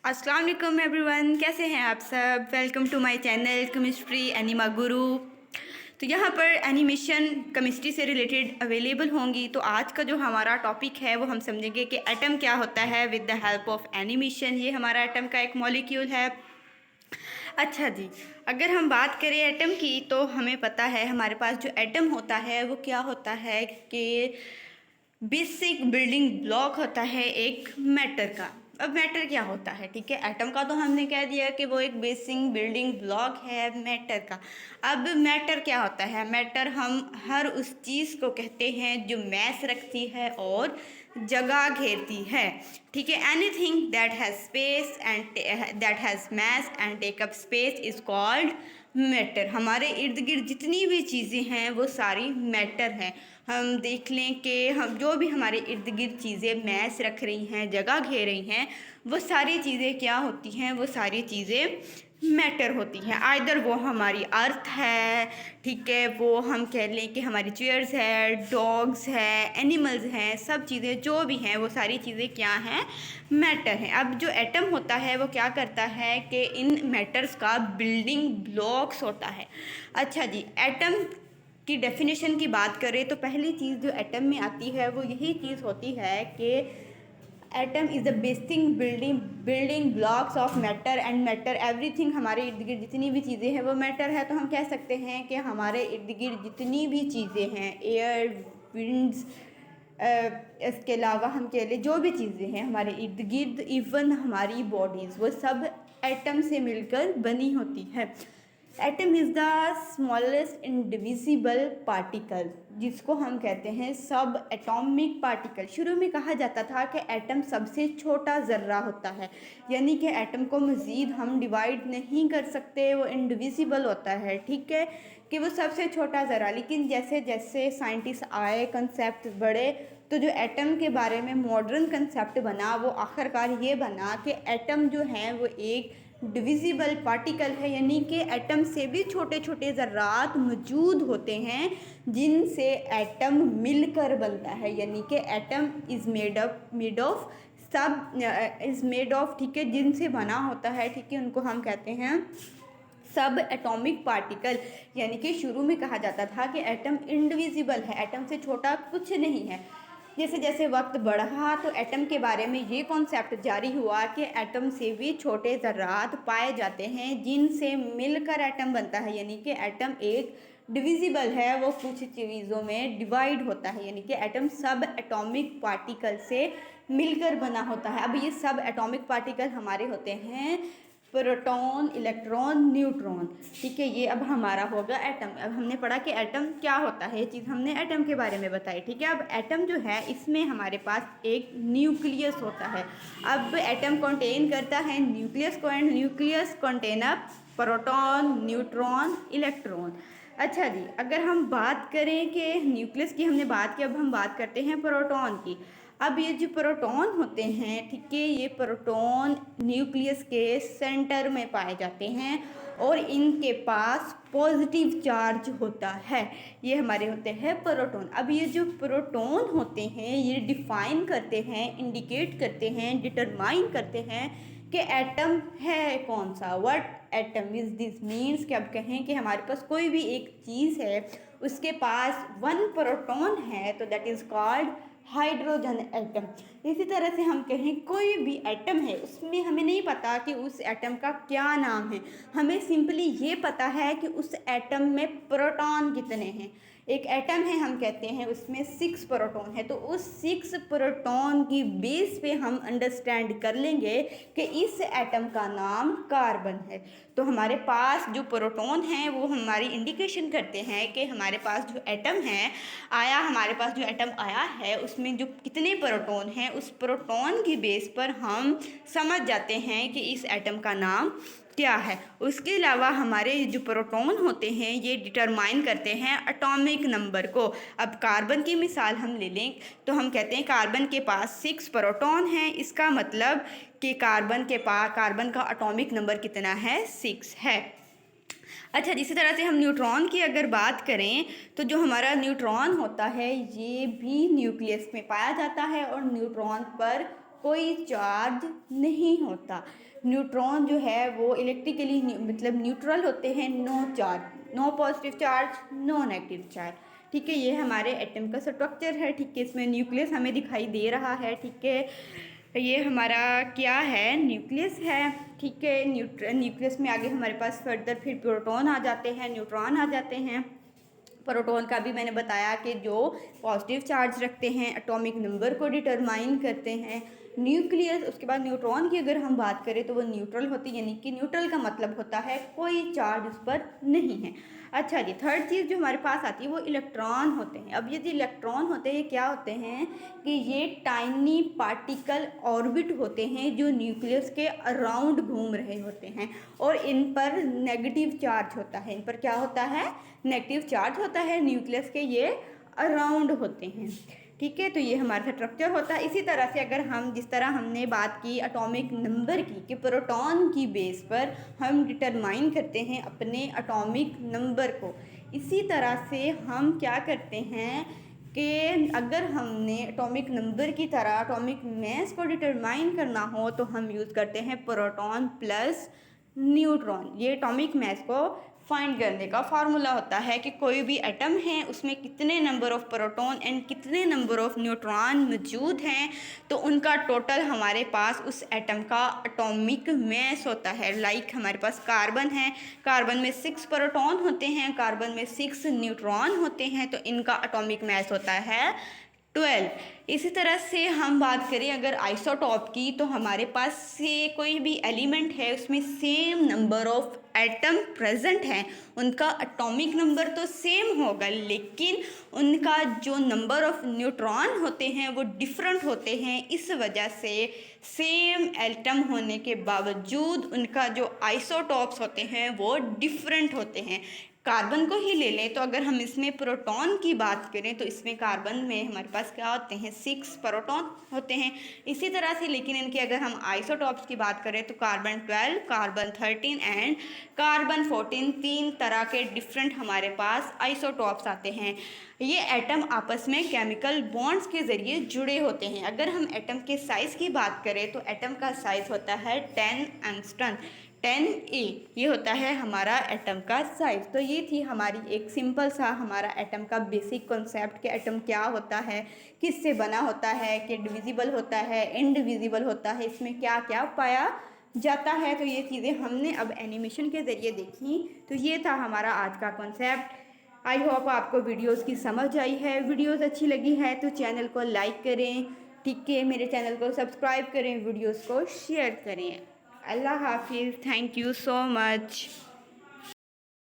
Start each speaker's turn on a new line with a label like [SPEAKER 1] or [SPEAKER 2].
[SPEAKER 1] अस्सलाम वालेकुम एवरीवन, कैसे हैं आप सब। Welcome to my channel chemistry anima guru. तो यहाँ पर एनिमेशन केमिस्ट्री से रिलेटेड अवेलेबल होंगी। तो आज का जो हमारा टॉपिक है वो हम समझेंगे कि एटम क्या होता है with the help of animation. ये हमारा एटम का एक मॉलिक्यूल है। अच्छा जी, अगर हम बात करें एटम की तो हमें पता है हमारे पास जो एटम होता है वो क्या होता है कि बेसिक बिल्डिंग ब्लॉक होता है एक मैटर का। अब मैटर क्या होता है, ठीक है, एटम का तो हमने कह दिया कि वो एक बेसिक बिल्डिंग ब्लॉक है मैटर का। अब मैटर क्या होता है, मैटर हम हर उस चीज़ को कहते हैं जो मैस रखती है और जगह घेरती है, ठीक है। Anything that has space and that has mass and take up space is called matter. हमारे इर्द गिर्द जितनी भी चीज़ें हैं वो सारी मैटर हैं। हम देख लें कि हम जो भी हमारे इर्द गिर्द चीज़ें मैस रख रही हैं, जगह घेर रही हैं, वो सारी चीज़ें क्या होती हैं, वो सारी चीज़ें मैटर होती हैं। आइदर वो हमारी अर्थ है, ठीक है, वो हम कह लें कि हमारी चेयर्स है, डॉग्स है, एनिमल्स हैं, सब चीज़ें जो भी हैं वो सारी चीज़ें क्या हैं, मैटर हैं। अब जो एटम होता है वो क्या करता है कि इन मैटर्स का बिल्डिंग ब्लॉक्स होता है। अच्छा जी, एटम की डेफिनेशन की बात करें तो पहली चीज़ जो एटम में आती है वो यही चीज़ होती है कि atom is the basic building blocks of matter and matter everything. हमारे इर्द गिर्द जितनी भी चीज़ें हैं वो मैटर है। तो हम कह सकते हैं कि हमारे इर्द गिर्द जितनी भी चीज़ें हैं, एयर, विंड्स, इसके अलावा हम कह लें जो भी चीज़ें हैं हमारे इर्द गिर्द, इवन हमारी बॉडीज़, वो सब एटम से मिलकर बनी होती है। Atom is the smallest indivisible particle, जिसको हम कहते हैं सब एटॉमिक पार्टिकल। शुरू में कहा जाता था कि एटम सबसे छोटा ज़र्रा होता है, यानी कि एटम को मज़ीद हम डिवाइड नहीं कर सकते, वो इंडिविजिबल होता है, ठीक है, कि वो सबसे छोटा ज़र्रा। लेकिन जैसे जैसे साइंटिस्ट आए, कंसेप्ट बढ़े, तो जो एटम के बारे में मॉडर्न कंसेप्ट बना वो आखिरकार ये बना कि एटम जो है वो एक डिविजिबल पार्टिकल है, यानी कि एटम से भी छोटे छोटे ज़र्रात मौजूद होते हैं जिनसे एटम मिलकर बनता है। यानी कि एटम इज़ मेड ऑफ सब इज़ मेड ऑफ, ठीक है, जिनसे बना होता है, ठीक है, उनको हम कहते हैं सब एटॉमिक पार्टिकल। यानी कि शुरू में कहा जाता था कि एटम इंडिविजिबल है, एटम से छोटा कुछ नहीं है। जैसे जैसे वक्त बढ़ा तो एटम के बारे में ये कॉन्सेप्ट जारी हुआ कि एटम से भी छोटे ज़र्रात पाए जाते हैं जिनसे मिलकर एटम बनता है। यानी कि एटम एक डिविजिबल है, वो कुछ चीज़ों में डिवाइड होता है, यानी कि एटम सब एटॉमिक पार्टिकल से मिलकर बना होता है। अब ये सब एटॉमिक पार्टिकल हमारे होते हैं प्रोटॉन, इलेक्ट्रॉन, न्यूट्रॉन, ठीक है। ये अब हमारा होगा एटम। अब हमने पढ़ा कि एटम क्या होता है, ये चीज़ हमने एटम के बारे में बताई, ठीक है। अब एटम जो है इसमें हमारे पास एक न्यूक्लियस होता है। अब एटम कंटेन करता है न्यूक्लियस को, and nucleus contain up proton, neutron, electron. अच्छा जी, अगर हम बात करें कि न्यूक्लियस की हमने बात की, अब हम बात करते हैं प्रोटॉन की। अब ये जो प्रोटॉन होते हैं, ठीक है, ये प्रोटॉन न्यूक्लियस के सेंटर में पाए जाते हैं और इनके पास पॉजिटिव चार्ज होता है। ये हमारे होते हैं प्रोटॉन। अब ये जो प्रोटॉन होते हैं ये डिफाइन करते हैं, इंडिकेट करते हैं, डिटरमाइन करते हैं कि एटम है कौन सा। What atom is this means कि अब कहें कि हमारे पास कोई भी एक चीज़ है, उसके पास 1 प्रोटॉन है तो that is called hydrogen atom. इसी तरह से हम कहें कोई भी एटम है, उसमें हमें नहीं पता कि उस एटम का क्या नाम है, हमें सिंपली ये पता है कि उस एटम में प्रोटॉन कितने हैं। एक एटम है, हम कहते हैं उसमें 6 प्रोटॉन है, तो उस 6 प्रोटॉन की बेस पे हम अंडरस्टैंड कर लेंगे कि इस एटम का नाम कार्बन है। तो हमारे पास जो प्रोटॉन हैं वो हमारी इंडिकेशन करते हैं कि हमारे पास जो एटम है आया, हमारे पास जो एटम आया है उसमें जो कितने प्रोटॉन हैं, उस प्रोटॉन की बेस पर हम समझ जाते हैं कि इस एटम का नाम क्या है। उसके अलावा हमारे जो प्रोटॉन होते हैं ये डिटरमाइन करते हैं एटॉमिक नंबर को। अब कार्बन की मिसाल हम ले लें तो हम कहते हैं कार्बन के पास 6 प्रोटॉन हैं, इसका मतलब कि कार्बन का एटॉमिक नंबर कितना है, 6 है। अच्छा, इसी तरह से हम न्यूट्रॉन की अगर बात करें तो जो हमारा न्यूट्रॉन होता है ये भी न्यूक्लियस में पाया जाता है और न्यूट्रॉन पर कोई चार्ज नहीं होता। न्यूट्रॉन जो है वो इलेक्ट्रिकली मतलब न्यूट्रल होते हैं, no charge, no positive charge, no negative charge. ठीक है, ये हमारे एटम का स्ट्रक्चर है। ठीक है, इसमें न्यूक्लियस हमें दिखाई दे रहा है। ठीक है, ये हमारा क्या है, न्यूक्लियस है। ठीक है, न्यूक्लियस में आगे हमारे पास फर्दर फिर प्रोटॉन आ जाते हैं, न्यूट्रॉन आ जाते हैं। प्रोटॉन का भी मैंने बताया कि जो पॉजिटिव चार्ज रखते हैं, एटॉमिक नंबर को डिटरमाइन करते हैं। न्यूक्लियस, उसके बाद न्यूट्रॉन की अगर हम बात करें तो वो न्यूट्रल होती है, यानी कि न्यूट्रल का मतलब होता है कोई चार्ज उस पर नहीं है। अच्छा जी, थर्ड चीज़ जो हमारे पास आती है वो इलेक्ट्रॉन होते हैं। अब ये जो इलेक्ट्रॉन होते हैं क्या होते हैं कि ये टाइनी पार्टिकल ऑर्बिट होते हैं जो न्यूक्लियस के अराउंड घूम रहे होते हैं, और इन पर नेगेटिव चार्ज होता है। इन पर क्या होता है, नेगेटिव चार्ज होता है, न्यूक्लियस के ये अराउंड होते हैं। ठीक है, तो ये हमारा स्ट्रक्चर होता है। इसी तरह से अगर हम, जिस तरह हमने बात की एटॉमिक नंबर की, कि प्रोटॉन की बेस पर हम डिटरमाइन करते हैं अपने एटॉमिक नंबर को, इसी तरह से हम क्या करते हैं कि अगर हमने एटॉमिक नंबर की तरह एटॉमिक मास को डिटरमाइन करना हो तो हम यूज़ करते हैं प्रोटॉन प्लस न्यूट्रॉन। ये एटॉमिक मास को फाइंड करने का फार्मूला होता है कि कोई भी एटम है उसमें कितने नंबर ऑफ प्रोटॉन एंड कितने नंबर ऑफ न्यूट्रॉन मौजूद हैं, तो उनका टोटल हमारे पास उस एटम का एटॉमिक मास होता है। लाइक हमारे पास कार्बन है, कार्बन में 6 प्रोटॉन होते हैं, कार्बन में 6 न्यूट्रॉन होते हैं, तो इनका एटॉमिक मास होता है 12। इसी तरह से हम बात करें अगर आइसोटॉप की, तो हमारे पास से कोई भी एलिमेंट है उसमें same number of atom present हैं, उनका एटॉमिक नंबर तो सेम होगा, लेकिन उनका जो नंबर ऑफ न्यूट्रॉन होते हैं वो डिफरेंट होते हैं। इस वजह से सेम एटम होने के बावजूद उनका जो आइसोटॉप्स होते हैं वो डिफरेंट होते हैं। कार्बन को ही ले लें तो अगर हम इसमें प्रोटॉन की बात करें तो इसमें कार्बन में हमारे पास क्या होते हैं, 6 प्रोटॉन होते हैं। इसी तरह से लेकिन इनके अगर हम आइसोटॉप्स की बात करें तो कार्बन 12, कार्बन 13 एंड कार्बन 14, 3 तरह के डिफरेंट हमारे पास आइसोटॉप्स आते हैं। ये एटम आपस में केमिकल बॉन्ड्स के ज़रिए जुड़े होते हैं। अगर हम एटम के साइज़ की बात करें तो एटम का साइज़ होता है 10 एंगस्ट्रॉन, 10A, ये होता है हमारा एटम का साइज। तो ये थी हमारी एक सिंपल सा हमारा एटम का बेसिक कॉन्सेप्ट कि एटम क्या होता है, किससे बना होता है, कि डिविजिबल होता है, इनडिविजिबल होता है, इसमें क्या क्या पाया जाता है। तो ये चीज़ें हमने अब एनिमेशन के ज़रिए देखी। तो ये था हमारा आज का कॉन्सेप्ट। आई होप आपको वीडियोज़ की समझ आई है। वीडियोज़ अच्छी लगी है तो चैनल को लाइक करें, ठीक है, मेरे चैनल को सब्सक्राइब करें, वीडियोज़ को शेयर करें। अल्लाह हाफिज़, थैंक यू सो मच।